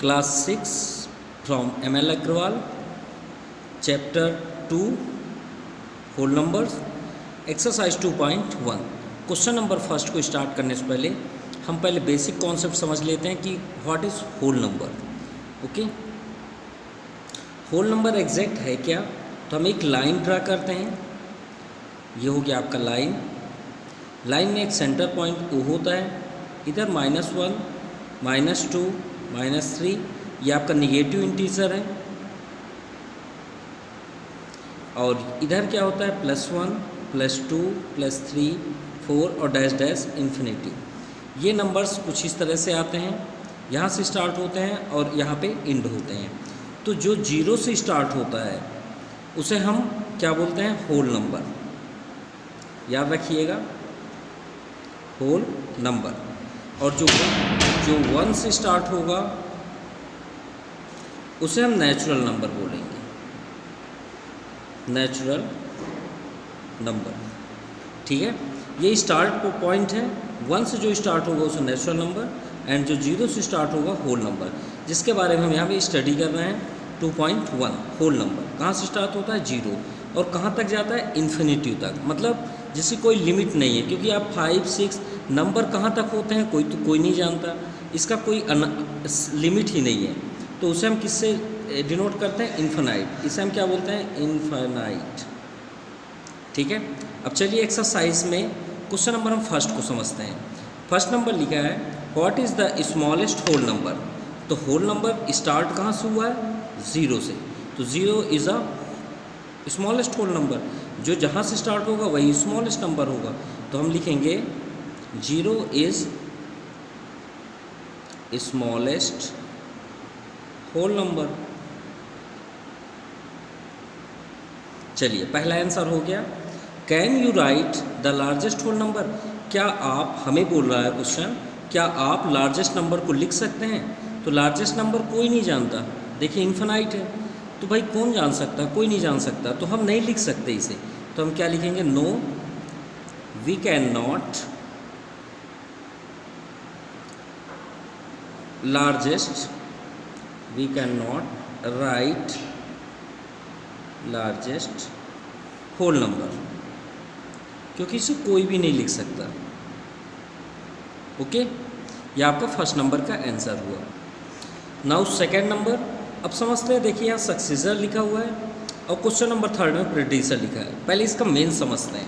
Class 6 from ML Agrawal, Chapter 2, Whole Numbers, Exercise 2.1। Question number first को start करने से पहले हम पहले बेसिक कॉन्सेप्ट समझ लेते हैं कि what is whole number. Okay, whole number exact है क्या? तो हम एक लाइन ड्रा करते हैं। ये हो गया आपका लाइन। लाइन में एक सेंटर पॉइंट O होता है, इधर -1, -2, -3 ये आपका निगेटिव इंटीजर है, और इधर क्या होता है +1, +2, +3, 4 और डैश डैश इन्फिनिटी। ये नंबर्स कुछ इस तरह से आते हैं, यहाँ से स्टार्ट होते हैं और यहाँ पे एंड होते हैं। तो जो 0 से स्टार्ट होता है उसे हम क्या बोलते हैं? Whole number. याद रखिएगा, होल नंबर। और जो 1 से स्टार्ट होगा उसे हम नेचुरल नंबर बोलेंगे, नेचुरल नंबर। ठीक है, ये स्टार्ट पॉइंट है। 1 से जो स्टार्ट होगा उसे नेचुरल नंबर, एंड जो 0 से स्टार्ट होगा होल नंबर, जिसके बारे में हम यहाँ पे स्टडी कर रहे हैं। 2.1 होल नंबर कहाँ से स्टार्ट होता है? 0, और कहाँ तक जाता है? इन्फिनिटी तक, मतलब जिसकी कोई लिमिट नहीं है। क्योंकि आप 5, 6 नंबर कहाँ तक होते हैं कोई नहीं जानता, इसका कोई लिमिट ही नहीं है। तो उसे हम किससे डिनोट करते हैं? इन्फिनाइट। इसे हम क्या बोलते हैं? इन्फिनाइट। ठीक है, अब चलिए एक्सरसाइज में क्वेश्चन नंबर हम फर्स्ट को समझते हैं। फर्स्ट नंबर लिखा है what is the smallest whole number. तो होल नंबर स्टार्ट कहाँ से हुआ है? 0 से। तो 0 is a smallest whole number. जो जहाँ से स्टार्ट होगा वही स्मॉलेस्ट नंबर होगा। तो हम लिखेंगे 0 इज़ स्मॉलेस्ट होल नंबर। चलिए, पहला आंसर हो गया। Can you write the largest whole number. क्या आप, हमें बोल रहा है क्वेश्चन, क्या आप लार्जेस्ट नंबर को लिख सकते हैं? तो लार्जेस्ट नंबर कोई नहीं जानता। देखिए इन्फिनाइट है, तो भाई कौन जान सकता है? कोई नहीं जान सकता, तो हम नहीं लिख सकते इसे। तो हम क्या लिखेंगे? No, we can not largest, we can not write largest whole number, क्योंकि इसे कोई भी नहीं लिख सकता। ओके, ये आपका फर्स्ट नंबर का आंसर हुआ। नाउ सेकेंड नंबर, अब समझते हैं। देखिए यहाँ सक्सेसर लिखा हुआ है और क्वेश्चन नंबर थर्ड में प्रेडिसर लिखा है। पहले इसका मेन समझते हैं।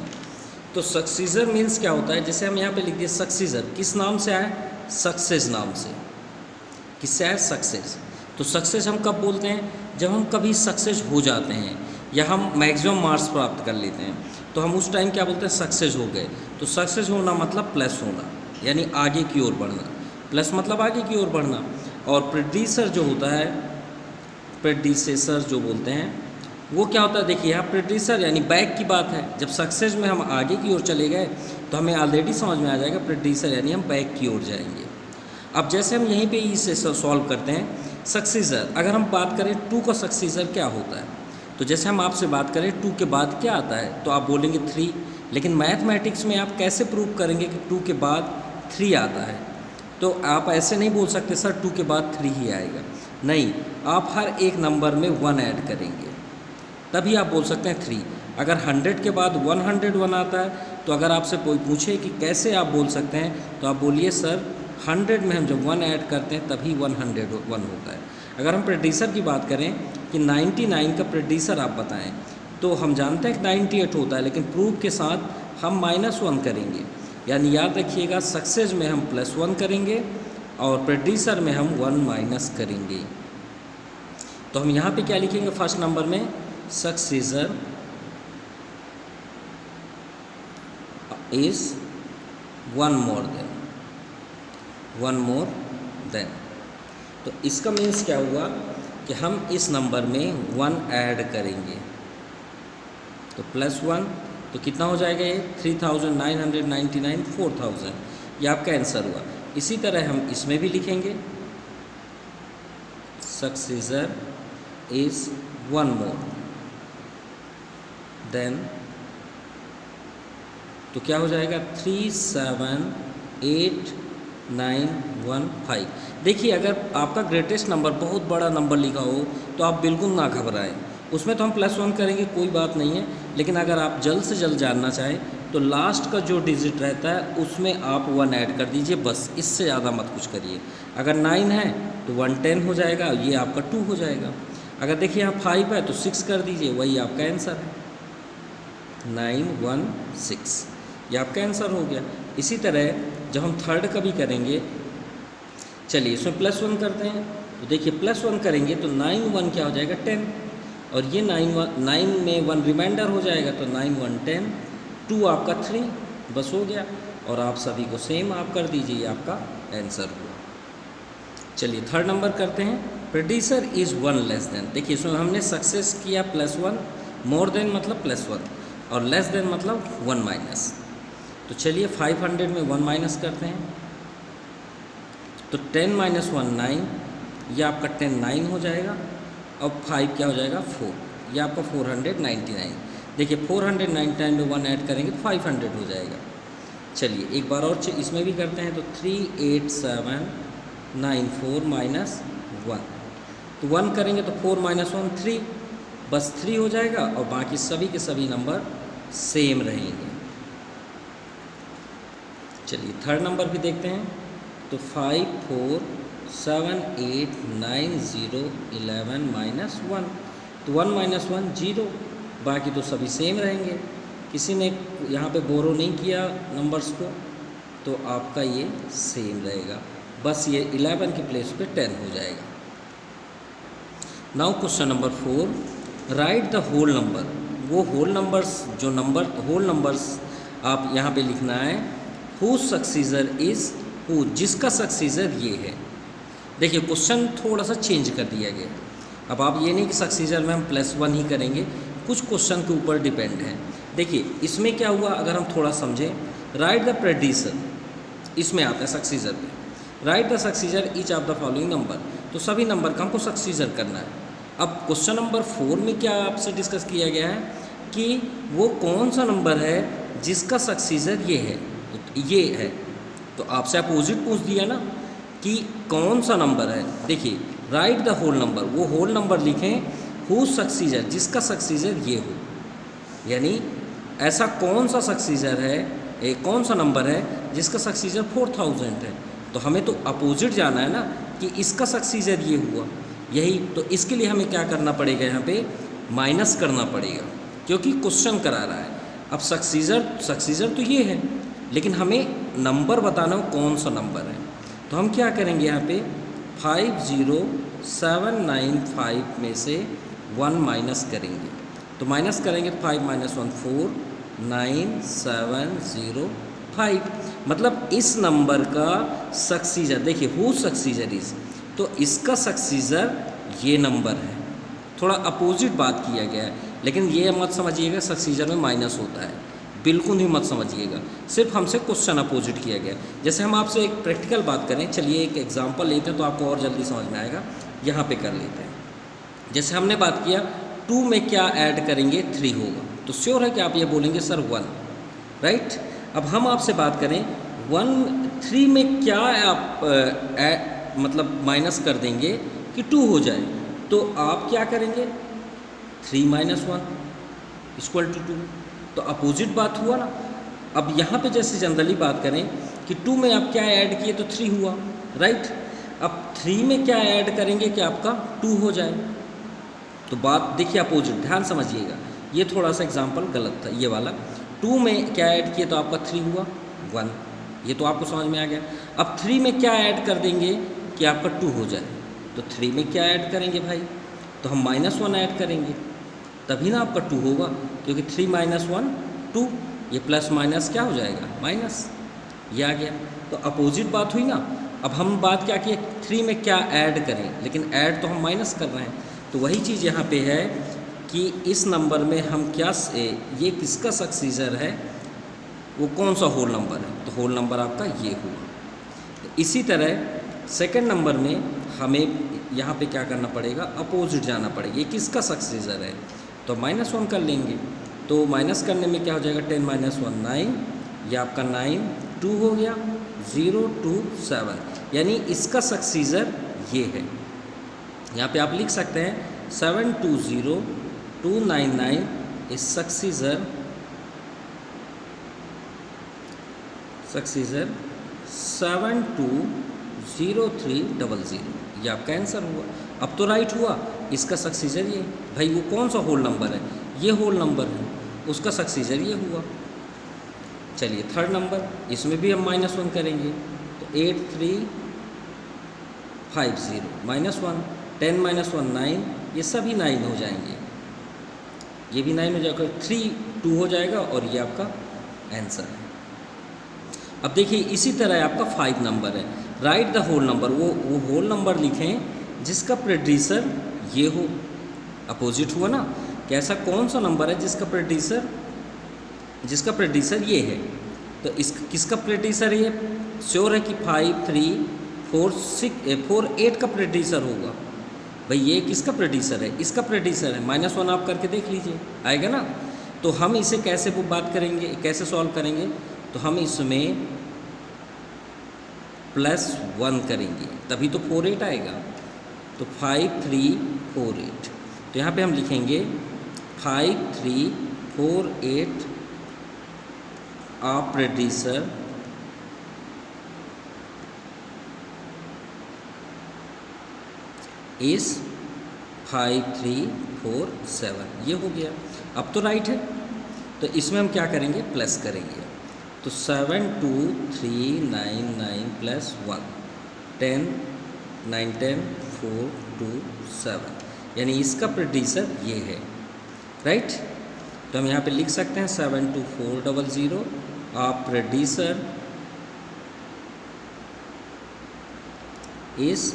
तो सक्सेसर मीन्स क्या होता है? जैसे हम यहाँ पे लिख दिए सक्सेसर, किस नाम से आया? सक्सेस नाम से। किससे आया? सक्सेस। तो सक्सेस हम कब बोलते हैं? जब हम कभी सक्सेस हो जाते हैं या हम मैक्सिमम मार्क्स प्राप्त कर लेते हैं, तो हम उस टाइम क्या बोलते हैं? सक्सेस हो गए। तो सक्सेस होना मतलब प्लस होना, यानी आगे की ओर बढ़ना। प्लस मतलब आगे की ओर बढ़ना। और प्रेडिसर जो होता है, प्रेडिसेसर जो बोलते हैं, वो क्या होता है? देखिए यहाँ प्रेडिसर यानी बैक की बात है। जब सक्सेस में हम आगे की ओर चले गए तो हमें ऑलरेडी समझ में आ जाएगा प्रेडिसर यानी हम बैक की ओर जाएंगे। अब जैसे हम यहीं पे इसे सॉल्व करते हैं। सक्सेसर, अगर हम बात करें 2 का सक्सेसर क्या होता है, तो जैसे हम आपसे बात करें 2 के बाद क्या आता है, तो आप बोलेंगे 3। लेकिन मैथमेटिक्स में आप कैसे प्रूव करेंगे कि 2 के बाद 3 आता है? तो आप ऐसे नहीं बोल सकते सर 2 के बाद 3 ही आएगा। नहीं, आप हर एक नंबर में 1 ऐड करेंगे, तभी आप बोल सकते हैं 3। अगर 100 के बाद 101 आता है, तो अगर आपसे कोई पूछे कि कैसे आप बोल सकते हैं, तो आप बोलिए सर 100 में हम जब 1 ऐड करते हैं तभी 101 होता है। अगर हम प्रेडिसर की बात करें कि 99 का प्रेडिसर आप बताएं, तो हम जानते हैं कि 98 होता है, लेकिन प्रूफ के साथ हम -1 करेंगे। यानी याद रखिएगा, सक्सेस में हम +1 करेंगे और प्रेडिसर में हम 1 माइनस करेंगे। तो हम यहाँ पे क्या लिखेंगे? फर्स्ट नंबर में सक्सेसर इज 1 मोर देन। तो इसका मीन्स क्या हुआ कि हम इस नंबर में 1 ऐड करेंगे। तो +1, तो कितना हो जाएगा ये? 3999, 4000। ये आपका आंसर हुआ। इसी तरह हम इसमें भी लिखेंगे सक्सेसर इज 1 मोर देन। तो क्या हो जाएगा? 3789 915। देखिए अगर आपका ग्रेटेस्ट नंबर बहुत बड़ा नंबर लिखा हो तो आप बिल्कुल ना घबराएं, उसमें तो हम +1 करेंगे, कोई बात नहीं है। लेकिन अगर आप जल्द से जल्द जानना चाहें तो लास्ट का जो डिजिट रहता है उसमें आप 1 ऐड कर दीजिए, बस इससे ज़्यादा मत कुछ करिए। अगर 9 है तो 110 हो जाएगा, ये आपका 2 हो जाएगा। अगर देखिए यहाँ 5 है तो 6 कर दीजिए, वही आपका आंसर है 916, ये आपका आंसर हो गया। इसी तरह जब हम थर्ड का भी करेंगे, चलिए इसमें +1 करते हैं। तो देखिए +1 करेंगे तो 9 1 क्या हो जाएगा 10, और ये 9 में 1 रिमाइंडर हो जाएगा तो 9 1 10, 2 आपका 3, बस हो गया। और आप सभी को सेम आप कर दीजिए, ये आपका आंसर हुआ। चलिए थर्ड नंबर करते हैं। प्रेडिसर इज़ 1 लेस देन। देखिए इसमें हमने सक्सेस किया +1, मोर देन मतलब +1, और लेस देन मतलब 1 माइनस। तो चलिए 500 में 1 माइनस करते हैं, तो 10 - 1 9, यह आपका 10 9 हो जाएगा। अब 5 क्या हो जाएगा 4, यह आपका 499। देखिए 499 में 1 ऐड करेंगे तो 500 हो जाएगा। चलिए एक बार और इसमें भी करते हैं, तो 38794 माइनस 1, तो 1 करेंगे तो 4 - 1 3, बस 3 हो जाएगा, और बाकी सभी के सभी नंबर सेम रहेंगे। चलिए थर्ड नंबर भी देखते हैं, तो 5 4 7 8 9 0 11 - 1, तो 1 - 1 0, बाकी तो सभी सेम रहेंगे। किसी ने यहाँ पे बोरो नहीं किया नंबर्स को, तो आपका ये सेम रहेगा, बस ये 11 की प्लेस पे 10 हो जाएगा। Now question number 4, write the whole number. वो होल नंबर्स, जो नंबर होल नंबर्स आप यहाँ पे लिखना है, हु सक्सीजर इज़ हु, जिसका सक्सीजर ये है। देखिए क्वेश्चन थोड़ा सा चेंज कर दिया गया। अब आप ये नहीं कि सक्सीजर में हम +1 ही करेंगे, कुछ क्वेश्चन के ऊपर डिपेंड है। देखिए इसमें क्या हुआ, अगर हम थोड़ा समझें, राइट द प्रेडिसर, इसमें आता है सक्सीजर पे, right the successor each of the following number, तो सभी नंबर का हमको सक्सीजर करना है। अब क्वेश्चन नंबर 4 में क्या आपसे डिस्कस किया गया है कि वो कौन सा नंबर है जिसका सक्सीजर ये है, तो ये है, तो आपसे अपोजिट पूछ दिया ना कि कौन सा नंबर है। देखिए राइट द होल नंबर, वो होल नंबर लिखें, हु सक्सीजर, जिसका सक्सीजर ये हो, यानी ऐसा कौन सा सक्सीजर है, कौन सा नंबर है जिसका सक्सीजर 4000 है। तो हमें तो अपोजिट जाना है ना कि इसका सक्सीजर ये हुआ, यही तो इसके लिए हमें क्या करना पड़ेगा, यहाँ पे माइनस करना पड़ेगा, क्योंकि क्वेश्चन करा रहा है। अब सक्सीजर तो ये है, लेकिन हमें नंबर बताना हो कौन सा नंबर है। तो हम क्या करेंगे, यहाँ पे 50795 में से 1 माइनस करेंगे, तो माइनस करेंगे तो 5 - 1 4 9705, मतलब इस नंबर का सक्सीजर, देखिए हु सक्सीजर इज, तो इसका सक्सीजर ये नंबर है। थोड़ा अपोजिट बात किया गया है, लेकिन ये मत समझिएगा सक्सीजर में माइनस होता है, बिल्कुल ही मत समझिएगा, सिर्फ हमसे क्वेश्चन अपोजिट किया गया। जैसे हम आपसे एक प्रैक्टिकल बात करें, चलिए एक एग्जांपल लेते हैं तो आपको और जल्दी समझ में आएगा। यहाँ पे कर लेते हैं, जैसे हमने बात किया 2 में क्या ऐड करेंगे 3 होगा, तो श्योर है कि आप ये बोलेंगे सर 1, राइट। अब हम आपसे बात करें 3 में क्या आप मतलब माइनस कर देंगे कि 2 हो जाए, तो आप क्या करेंगे 3 - 1 = 2, तो अपोजिट बात हुआ ना। अब यहाँ पे जैसे जनरली बात करें कि 2 में आप क्या ऐड किए तो 3 हुआ, राइट। अब 3 में क्या ऐड करेंगे कि आपका 2 हो जाए, तो बात देखिए अपोजिट, ध्यान समझिएगा, ये थोड़ा सा एग्जांपल गलत था ये वाला। 2 में क्या ऐड किए तो आपका 3 हुआ 1, ये तो आपको समझ में आ गया। अब 3 में क्या ऐड कर देंगे कि आपका 2 हो जाए, तो 3 में क्या ऐड करेंगे भाई, तो हम -1 ऐड करेंगे, तभी ना आपका 2 होगा, क्योंकि 3 - 1 2, ये प्लस माइनस क्या हो जाएगा माइनस, ये आ गया। तो अपोजिट बात हुई ना। अब हम बात क्या किए 3 में क्या ऐड करें, लेकिन ऐड तो हम माइनस कर रहे हैं, तो वही चीज़ यहाँ पे है कि इस नंबर में हम क्या ये किसका सक्सीजर है, वो कौन सा होल नंबर है, तो होल नंबर आपका ये हुआ। तो इसी तरह सेकंड नंबर में हमें यहाँ पे क्या करना पड़ेगा, अपोजिट जाना पड़ेगा, ये किसका सक्सीजर है, तो -1 कर लेंगे। तो माइनस करने में क्या हो जाएगा 10 - 1 9, ये आपका 9 2 हो गया, 027, यानी इसका सक्सीजर ये है। यहाँ पे आप लिख सकते हैं 720299 इस सक्सीजर 720300, ये आपका आंसर हुआ। अब तो राइट हुआ, इसका सक्सीजर ये, भाई वो कौन सा होल नंबर है, ये होल नंबर है, उसका सक्सीजर ये हुआ। चलिए थर्ड नंबर, इसमें भी हम -1 करेंगे तो 8350 -1, 10 - 1 9, ये सभी 9 हो जाएंगे, ये भी 9 हो जाएगा, 3 2 हो जाएगा और ये आपका आंसर है। अब देखिए इसी तरह आपका 5 नंबर है, राइट द होल नंबर, वो होल नंबर लिखें जिसका प्रेडिसर ये हो, अपोजिट हुआ ना, कि ऐसा कौन सा नंबर है जिसका प्रेडिसर ये है। तो इस किसका प्रेडिसर है, श्योर है कि 5 3 4 6 4 8 का प्रेडिसर होगा। भाई ये किसका प्रेडिसर है, इसका प्रेडिसर है, -1 आप करके देख लीजिए आएगा ना। तो हम इसे कैसे वो बात करेंगे, कैसे सॉल्व करेंगे, तो हम इसमें +1 करेंगे तभी तो 4 8 आएगा। तो 5 3 4 8, तो यहाँ पे हम लिखेंगे 5 3 4 8 a predecessor is 5 3 4 7, ये हो गया। अब तो राइट है, तो इसमें हम क्या करेंगे, प्लस करेंगे। तो 7 2 3 9 9 + 1 10 9 10 4 2 7, यानी इसका प्रेडिसर ये है, राइट। तो हम यहाँ पे लिख सकते हैं 72400 आप प्रेडिसर इज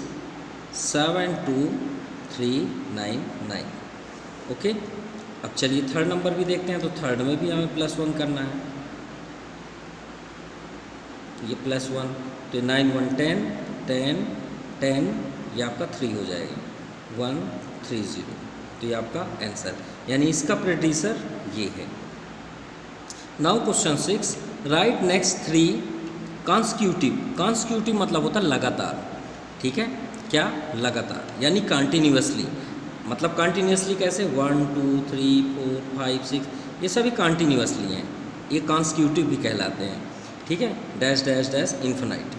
72399। ओके, अब चलिए थर्ड नंबर भी देखते हैं। तो थर्ड में भी हमें +1 करना है, ये +1, तो 9 1 10 10 10, ये आपका 3 हो जाएगा 130, तो ये आपका आंसर, यानी इसका प्रेडिसर ये है। नाउ क्वेश्चन 6, राइट नेक्स्ट 3 कॉन्स्क्यूटिव मतलब होता है लगातार, ठीक है, क्या लगातार, यानी कंटिन्यूअसली, मतलब कंटिन्यूअसली कैसे 1 2 3 4 5 6, ये सभी कंटिन्यूअसली हैं, ये कॉन्स्क्यूटिव भी कहलाते हैं, ठीक है, डैश डैश डैश इन्फिनाइट।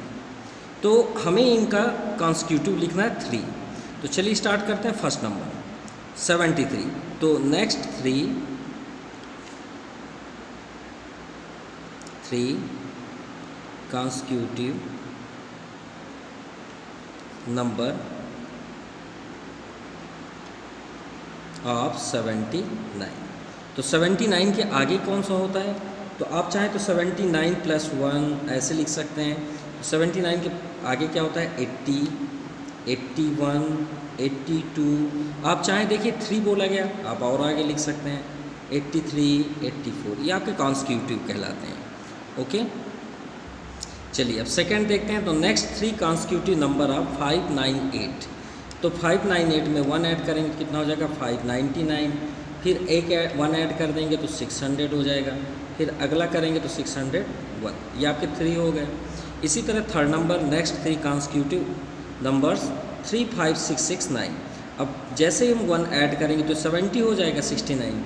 तो हमें इनका कॉन्स्क्यूटिव लिखना है 3। तो चलिए स्टार्ट करते हैं। फर्स्ट नंबर 73, तो नेक्स्ट 3 consecutive नंबर ऑफ 79। तो 79 के आगे कौन सा होता है, तो आप चाहें तो 79 + 1 ऐसे लिख सकते हैं। 79 के आगे क्या होता है, 80 81 82, आप चाहें देखिए 3 बोला गया, आप और आगे लिख सकते हैं 83 84, ये आपके कॉन्स्क्यूटिव कहलाते हैं। ओके, चलिए अब सेकंड देखते हैं। तो नेक्स्ट 3 कॉन्स्क्यूटिव नंबर ऑफ 598। तो 598 में 1 ऐड करेंगे तो कितना हो जाएगा 599, फिर 1 ऐड कर देंगे तो 600 हो जाएगा, फिर अगला करेंगे तो 601, ये आपके 3 हो गए। इसी तरह थर्ड नंबर नेक्स्ट 3 कॉन्स्क्यूटिव नंबर्स 3 5 6 6 9। अब जैसे ही हम 1 ऐड करेंगे तो 70 हो जाएगा 69,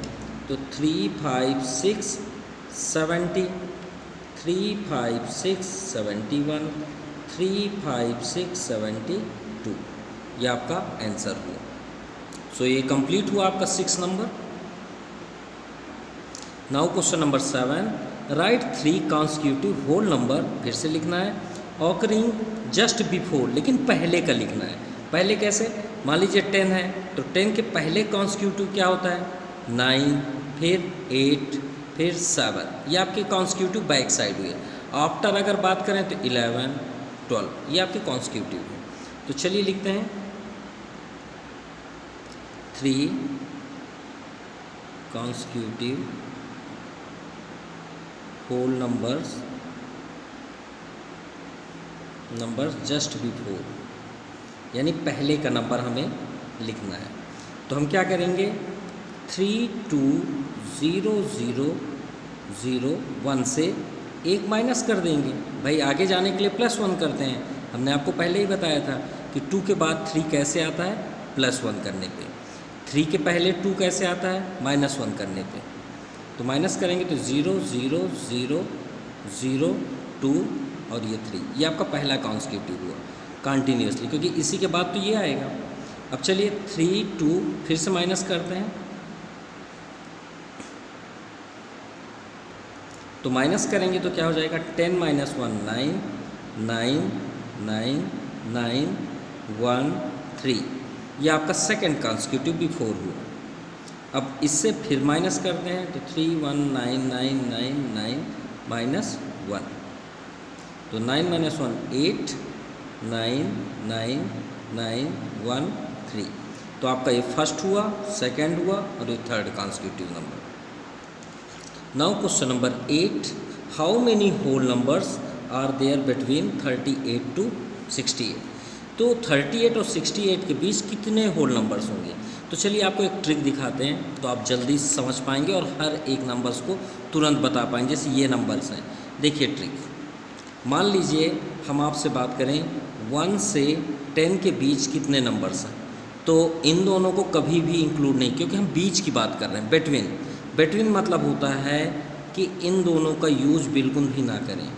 तो 3 5 6 70, 3 5 6 71, 3 5 6 72, ये आपका आंसर हुआ। सो ये कंप्लीट हुआ आपका 6 number. Now question number 7, right 3 consecutive whole number, फिर से लिखना है ऑकरिंग जस्ट बिफोर, लेकिन पहले का लिखना है। पहले कैसे, मान लीजिए 10 है तो 10 के पहले कॉन्स्क्यूटिव क्या होता है 9, फिर 8, फिर 7, ये आपके कॉन्स्क्यूटिव बैक साइड हुए। आफ्टर अगर बात करें तो 11 12, ये आपके कॉन्स्क्यूटिव है। तो चलिए लिखते हैं 3 consecutive whole numbers just before, यानी पहले का नंबर हमें लिखना है। तो हम क्या करेंगे 3 2 0 0 0 1 से एक माइनस कर देंगे भाई, आगे जाने के लिए +1 करते हैं। हमने आपको पहले ही बताया था कि 2 के बाद 3 कैसे आता है, +1 करने पे। 3 के पहले 2 कैसे आता है, -1 करने पे। तो माइनस करेंगे तो 0 0 0 0 2 और ये 3, ये आपका पहला कॉन्सेक्यूटिव हुआ कंटिन्यूसली, क्योंकि इसी के बाद तो ये आएगा। अब चलिए 3 2 फिर से माइनस करते हैं, तो माइनस करेंगे तो क्या हो जाएगा, 10 - 1 9 9 9 9 1 3, ये आपका सेकंड कॉन्सेक्यूटिव भी 4 हुआ। अब इससे फिर माइनस करते हैं तो 3 1 9 9 9 9 -1, तो 9 - 1 8 9 9 9 1 3, तो आपका ये फर्स्ट हुआ, सेकंड हुआ और ये third consecutive number. Now question number 8, how many whole numbers are there between 38 to 68। तो 38 और 68 के बीच कितने होल नंबर्स होंगे। तो चलिए आपको एक ट्रिक दिखाते हैं, तो आप जल्दी समझ पाएंगे और हर एक नंबर्स को तुरंत बता पाएंगे। जैसे ये नंबर्स हैं, देखिए ट्रिक, मान लीजिए हम आपसे बात करें 1 से 10 के बीच कितने नंबर्स हैं, तो इन दोनों को कभी भी इंक्लूड नहीं, क्योंकि हम बीच की बात कर रहे हैं, बिटवीन। बिटवीन मतलब होता है कि इन दोनों का यूज बिल्कुल भी ना करें।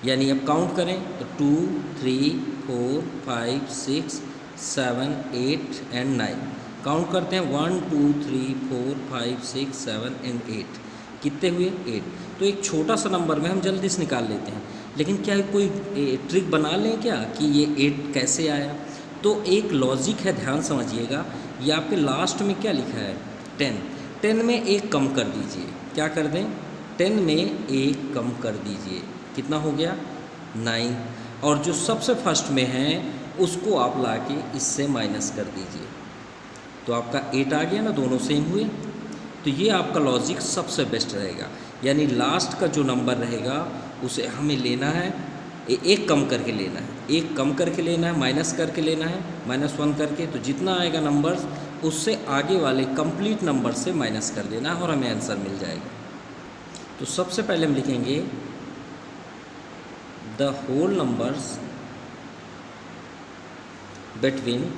यानी अब काउंट करें तो 2 3 4 5 6 7 8 एंड 9, काउंट करते हैं 1 2 3 4 5 6 7 एंड 8, कितने हुए 8। तो एक छोटा सा नंबर में हम जल्दी से निकाल लेते हैं, लेकिन क्या कोई ट्रिक बना लें क्या कि ये 8 कैसे आया। तो एक लॉजिक है, ध्यान समझिएगा। ये आपके लास्ट में क्या लिखा है, 10, 10 में एक कम कर दीजिए, क्या कर दें, 10 में एक कम कर दीजिए, कितना हो गया 9, और जो सबसे फर्स्ट में है उसको आप लाके इससे माइनस कर दीजिए, तो आपका 8 आ गया ना, दोनों सेम हुए। तो ये आपका लॉजिक सबसे बेस्ट रहेगा, यानी लास्ट का जो नंबर रहेगा उसे हमें लेना है, एक कम करके लेना है, एक कम करके लेना है, माइनस करके लेना है, -1 करके, तो जितना आएगा नंबर्स उससे आगे वाले कंप्लीट नंबर से माइनस कर देना है और हमें आंसर मिल जाएगा। तो सबसे पहले हम लिखेंगे the whole numbers between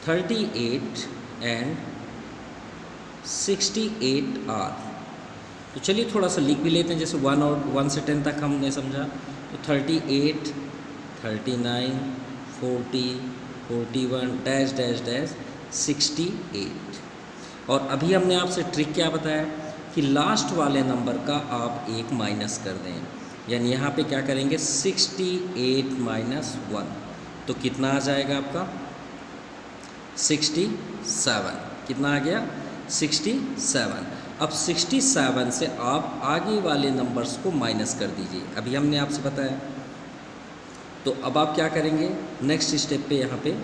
38 and 68 are. तो चलिए थोड़ा सा लिख भी लेते हैं, जैसे 1 और 1 से 10 तक हमने समझा, तो 38 39 40 41 डैश डैश डैश 68। और अभी हमने आपसे ट्रिक क्या बताया कि लास्ट वाले नंबर का आप एक माइनस कर दें, यानी यहाँ पे क्या करेंगे 68 - 1, तो कितना आ जाएगा आपका 67, कितना आ गया 67। अब 67 से आप आगे वाले नंबर्स को माइनस कर दीजिए, अभी हमने आपसे बताया। तो अब आप क्या करेंगे नेक्स्ट स्टेप पे, यहाँ पे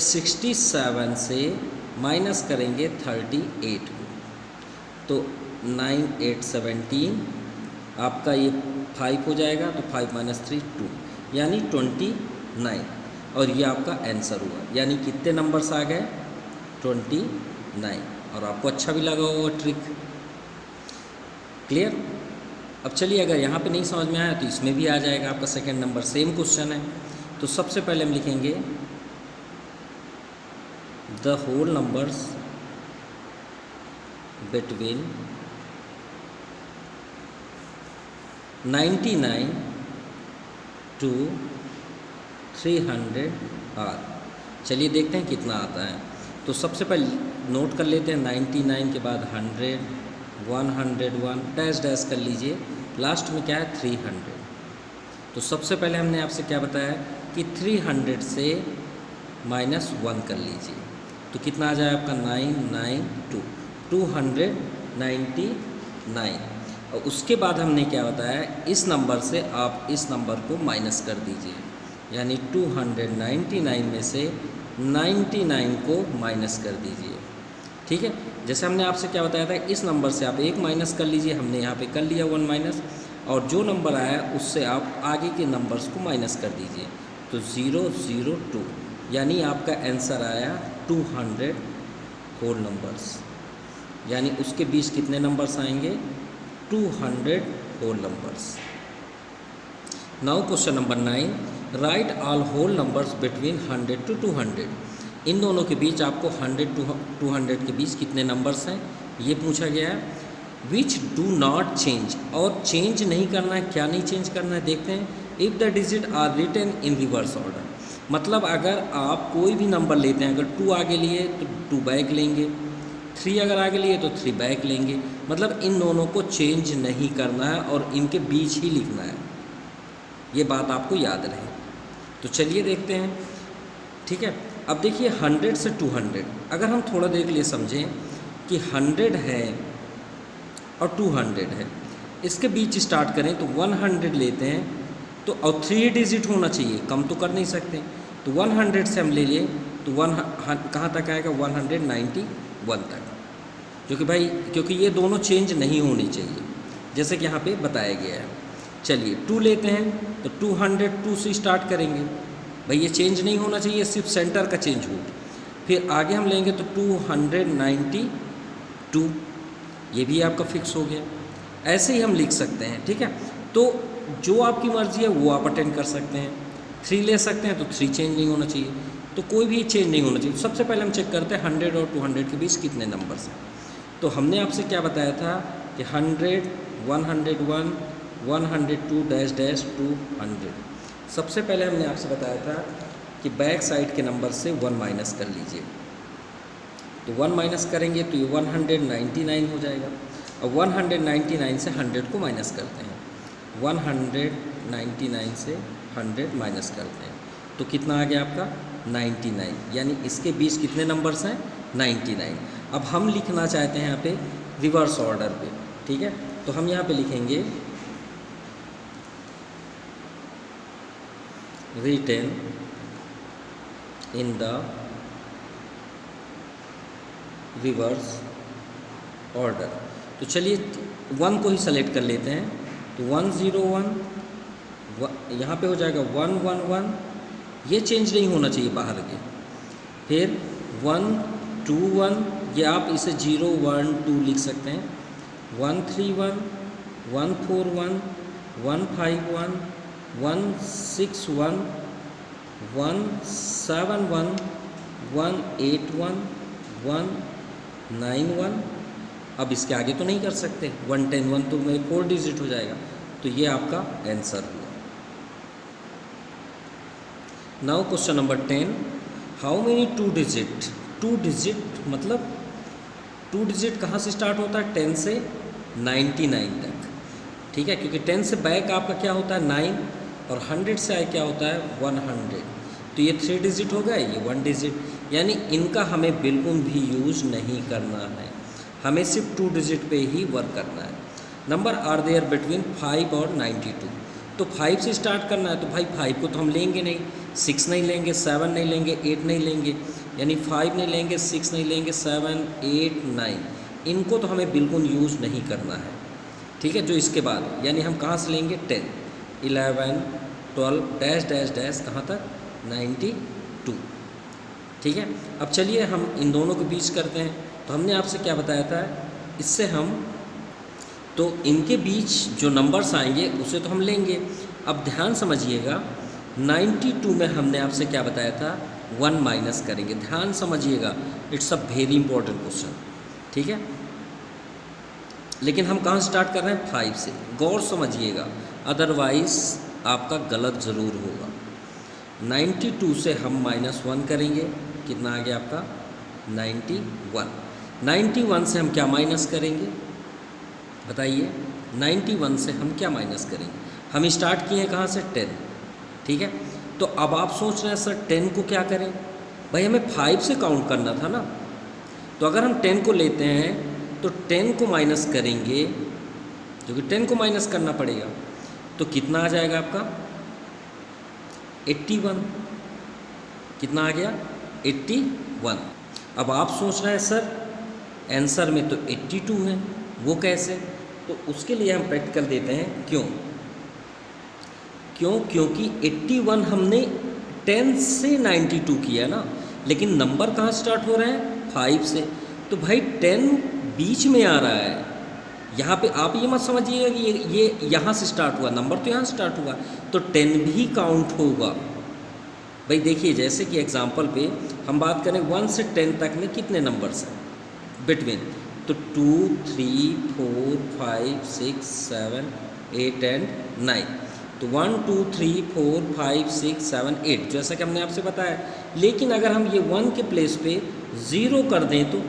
67 से माइनस करेंगे 38 को, तो 9 8 17, आपका ये 5 हो जाएगा, तो 5 - 3 2, यानी 29, और ये आपका आंसर हुआ। यानी कितने नंबर्स आ गए 29, और आपको अच्छा भी लगा होगा ट्रिक, क्लियर। अब चलिए अगर यहाँ पे नहीं समझ में आया तो इसमें भी आ जाएगा आपका सेकंड नंबर, सेम क्वेश्चन है। तो सबसे पहले हम लिखेंगे the whole numbers between 99 to 300 are. चलिए देखते हैं कितना आता है। तो सबसे पहले नोट कर लेते हैं 99 के बाद 100 101 डैश डैश कर लीजिए, लास्ट में क्या है 300। तो सबसे पहले हमने आपसे क्या बताया कि 300 से -1 कर लीजिए, तो कितना आ जाए आपका 992 299। और उसके बाद हमने क्या बताया, इस नंबर से आप इस नंबर को माइनस कर दीजिए, यानी 299 में से 99 को माइनस कर दीजिए। ठीक है, जैसे हमने आपसे क्या बताया था, इस नंबर से आप एक माइनस कर लीजिए, हमने यहाँ पे कर लिया 1 माइनस, और जो नंबर आया उससे आप आगे के नंबर्स को माइनस कर दीजिए, तो 002, यानी आपका आंसर आया 200 होल नंबर्स। यानी उसके बीच कितने नंबर्स आएंगे, 200 whole numbers. Now question number 9, write all whole numbers between 100 to 200। इन दोनों के बीच आपको 100 to 200 के बीच कितने नंबर्स हैं ये पूछा गया है। विच डू नॉट चेंज, और चेंज नहीं करना है, क्या नहीं चेंज करना है देखते हैं। If the digit are written in reverse order, मतलब अगर आप कोई भी नंबर लेते हैं, अगर 2 आगे लिए तो 2 बैक लेंगे, 3 अगर आगे लिए तो 3 बैक लेंगे, मतलब इन दोनों को चेंज नहीं करना है और इनके बीच ही लिखना है, ये बात आपको याद रहे। तो चलिए देखते हैं, ठीक है। अब देखिए 100 से 200, अगर हम थोड़ा देर के लिए समझें कि 100 है और 200 है, इसके बीच स्टार्ट करें तो 100 लेते हैं तो, और 3 डिजिट होना चाहिए, कम तो कर नहीं सकते। तो 100 से हम ले लिए तो कहाँ तक आएगा, 191 तक, जो कि भाई क्योंकि ये दोनों चेंज नहीं होनी चाहिए जैसे कि यहाँ पे बताया गया है। चलिए 2 लेते हैं तो 202 से स्टार्ट करेंगे, भाई ये चेंज नहीं होना चाहिए, सिर्फ सेंटर का चेंज हो। फिर आगे हम लेंगे तो 292, ये भी आपका फिक्स हो गया। ऐसे ही हम लिख सकते हैं, ठीक है। तो जो आपकी मर्ज़ी है वो आप अटेंड कर सकते हैं। 3 ले सकते हैं तो 3 चेंज नहीं होना चाहिए, तो कोई भी चेंज नहीं होना चाहिए। सबसे पहले हम चेक करते हैं 100 और 200 के बीच कितने नंबर्स हैं। तो हमने आपसे क्या बताया था कि 100, 101, 102 डैश डैश 200। सबसे पहले हमने आपसे बताया था कि बैक साइड के नंबर से 1 माइनस कर लीजिए, तो 1 माइनस करेंगे तो ये 199 हो जाएगा। अब 199 से 100 को माइनस करते हैं, 199 से 100 माइनस करते हैं तो कितना आ गया आपका 99, यानी इसके बीच कितने नंबर्स हैं 99। अब हम लिखना चाहते हैं यहाँ पे रिवर्स ऑर्डर पे, ठीक है। तो हम यहाँ पे लिखेंगे written in the reverse order. तो चलिए 1 को ही सेलेक्ट कर लेते हैं, तो 101 यहाँ पे हो जाएगा 111, ये चेंज नहीं होना चाहिए बाहर के। फिर 121, ये आप इसे 0, 1, 2 लिख सकते हैं। 131, 141, 151, 161, 171, 181, 191। अब इसके आगे तो नहीं कर सकते, 110 तो में 4 डिजिट हो जाएगा, तो ये आपका आंसर हुआ। Now question number 10, how many 2 digit. 2 digit मतलब 2 डिजिट कहाँ से स्टार्ट होता है, 10 से 99 तक, ठीक है। क्योंकि 10 से बैक आपका क्या होता है 9, और 100 से आए क्या होता है 100। तो ये 3 डिजिट हो गया, ये 1 डिजिट, यानी इनका हमें बिल्कुल भी यूज़ नहीं करना है, हमें सिर्फ 2 डिजिट पे ही वर्क करना है। नंबर आर देयर बिटवीन 5 और 92। तो 5 से स्टार्ट करना है, तो भाई 5 को तो हम लेंगे नहीं, 6 नहीं लेंगे, 7 नहीं लेंगे, 8 नहीं लेंगे, यानी 5 नहीं लेंगे, 6 नहीं लेंगे, 7, 8, 9, इनको तो हमें बिल्कुल यूज़ नहीं करना है, ठीक है। जो इसके बाद यानी हम कहाँ से लेंगे 10, 11, 12 डैश डैश डैश कहाँ तक 92, ठीक है। अब चलिए हम इन दोनों के बीच करते हैं। तो हमने आपसे क्या बताया था, इससे हम तो इनके बीच जो नंबर्स आएंगे उसे तो हम लेंगे। अब ध्यान समझिएगा 92 में हमने आपसे क्या बताया था 1 माइनस करेंगे, ध्यान समझिएगा, it's a very important question, ठीक है। लेकिन हम कहाँ स्टार्ट कर रहे हैं 5 से, गौर समझिएगा, अदरवाइज़ आपका गलत ज़रूर होगा। 92 से हम -1 करेंगे, कितना आ गया आपका 91। 91 से हम क्या माइनस करेंगे बताइए, 91 से हम क्या माइनस करेंगे। हम स्टार्ट किए हैं कहाँ से 10, ठीक है। तो अब आप सोच रहे हैं सर 10 को क्या करें, भाई हमें 5 से काउंट करना था ना। तो अगर हम 10 को लेते हैं तो 10 को माइनस करेंगे, जो कि 10 को माइनस करना पड़ेगा, तो कितना आ जाएगा आपका 81। कितना आ गया 81। अब आप सोच रहे हैं सर आंसर में तो 82 है, वो कैसे। तो उसके लिए हम प्रैक्टिकल देते हैं, क्योंकि 81 हमने 10 से 92 किया ना, लेकिन नंबर कहाँ स्टार्ट हो रहे हैं 5 से। तो भाई 10 बीच में आ रहा है, यहाँ पे आप ये मत समझिएगा कि ये यहाँ से स्टार्ट हुआ, नंबर तो यहाँ स्टार्ट हुआ, तो 10 भी काउंट होगा। भाई देखिए, जैसे कि एग्जांपल पे हम बात करें 1 से 10 तक में कितने नंबर्स हैं बिटवीन, तो 2, 3, 4, 5, 6, 7, 8 एंड 9। तो 1, 2, 3, 4, 5, 6, 7, 8 जैसा कि हमने आपसे बताया। लेकिन अगर हम ये 1 के प्लेस पे 0 कर दें, तो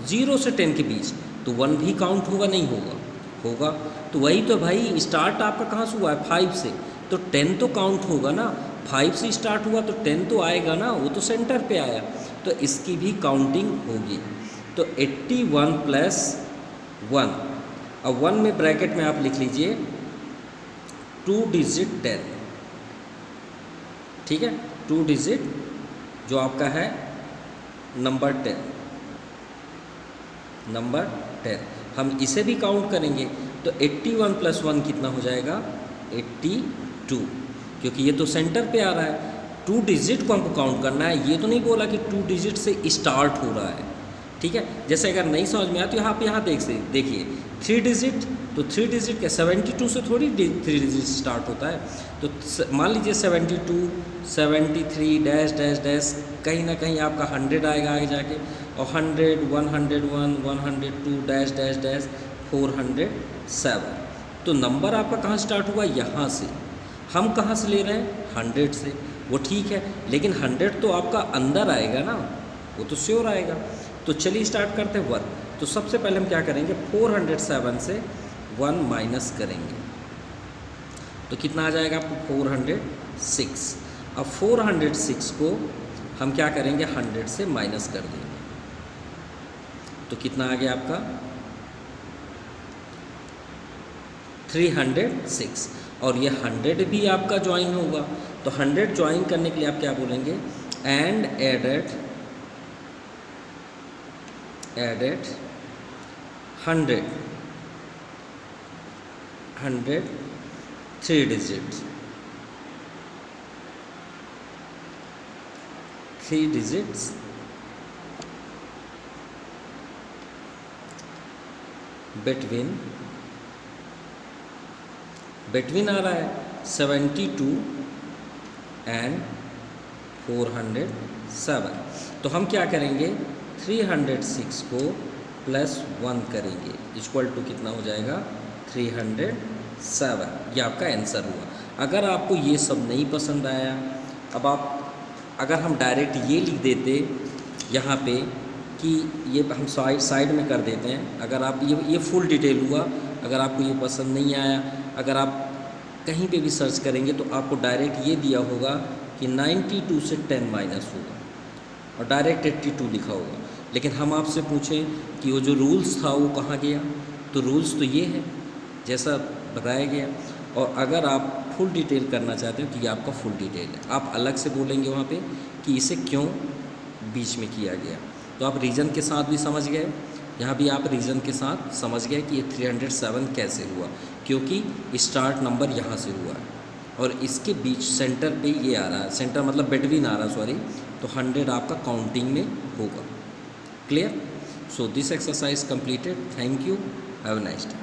0 से 10 के बीच, तो 1 भी काउंट होगा नहीं होगा? होगा। तो वही तो भाई, स्टार्ट आपका कहाँ से हुआ है? 5 से, तो 10 तो काउंट होगा ना। 5 से स्टार्ट हुआ तो 10 तो आएगा ना, वो तो सेंटर पे आया, तो इसकी भी काउंटिंग होगी। तो 81 प्लस 1, अब 1 में ब्रैकेट में आप लिख लीजिए 2 डिजिट 10, ठीक है, 2 डिजिट जो आपका है नंबर 10, नंबर 10। हम इसे भी काउंट करेंगे तो 81 प्लस 1 कितना हो जाएगा? 82, क्योंकि ये तो सेंटर पे आ रहा है। 2 डिजिट को हमको काउंट करना है, ये तो नहीं बोला कि 2 डिजिट से स्टार्ट हो रहा है, ठीक है। जैसे अगर नहीं समझ में आया तो यहाँ देखिए 3 डिजिट, तो 3 डिजिट क्या 72 से थोड़ी 3 डिजिट स्टार्ट होता है। तो मान लीजिए 72, 73 डैश डैश डैश, कहीं ना कहीं आपका 100 आएगा आगे जाके, और 100, 101, 102 डैश डैश डैश 407। तो नंबर आपका कहाँ स्टार्ट हुआ? यहाँ से। हम कहाँ से ले रहे हैं? 100 से। वो ठीक है, लेकिन 100 तो आपका अंदर आएगा ना, वो तो श्योर आएगा। तो चलिए स्टार्ट करते हैं 1। तो सबसे पहले हम क्या करेंगे? 407 से 1 माइनस करेंगे, तो कितना आ जाएगा आपको? 406। अब 406 को हम क्या करेंगे? 100 से माइनस कर देंगे, तो कितना आ गया आपका? 306। और ये 100 भी आपका ज्वाइन होगा, तो 100 ज्वाइन करने के लिए आप क्या बोलेंगे? And added 100 3 digit, 3 digits between आ रहा है 72 एंड 407। तो हम क्या करेंगे? 306 को प्लस 1 करेंगे, इक्वल टू कितना हो जाएगा? 307। ये आपका आंसर हुआ। अगर आपको ये सब नहीं पसंद आया, अब अगर हम डायरेक्ट ये लिख देते यहाँ पे कि ये हम साइड में कर देते हैं, अगर आप ये फुल डिटेल हुआ। अगर आपको ये पसंद नहीं आया, अगर आप कहीं पे भी सर्च करेंगे तो आपको डायरेक्ट ये दिया होगा कि 92 से 10 माइनस होगा और डायरेक्ट 82 लिखा होगा। लेकिन हम आपसे पूछें कि वो जो रूल्स था वो कहाँ गया, तो रूल्स तो ये है जैसा बताया गया। और अगर आप फुल डिटेल करना चाहते हो तो ये आपका फुल डिटेल है, आप अलग से बोलेंगे वहाँ पे कि इसे क्यों बीच में किया गया। तो आप रीज़न के साथ भी समझ गए, यहाँ भी आप रीज़न के साथ समझ गए कि ये 307 कैसे हुआ, क्योंकि स्टार्ट नंबर यहाँ से हुआ है और इसके बीच सेंटर पे ये आ रहा है, सेंटर मतलब बिटवीन आ रहा है, सॉरी। तो 100 आपका काउंटिंग में होगा। Clear? So this exercise completed. Thank you, have a nice day.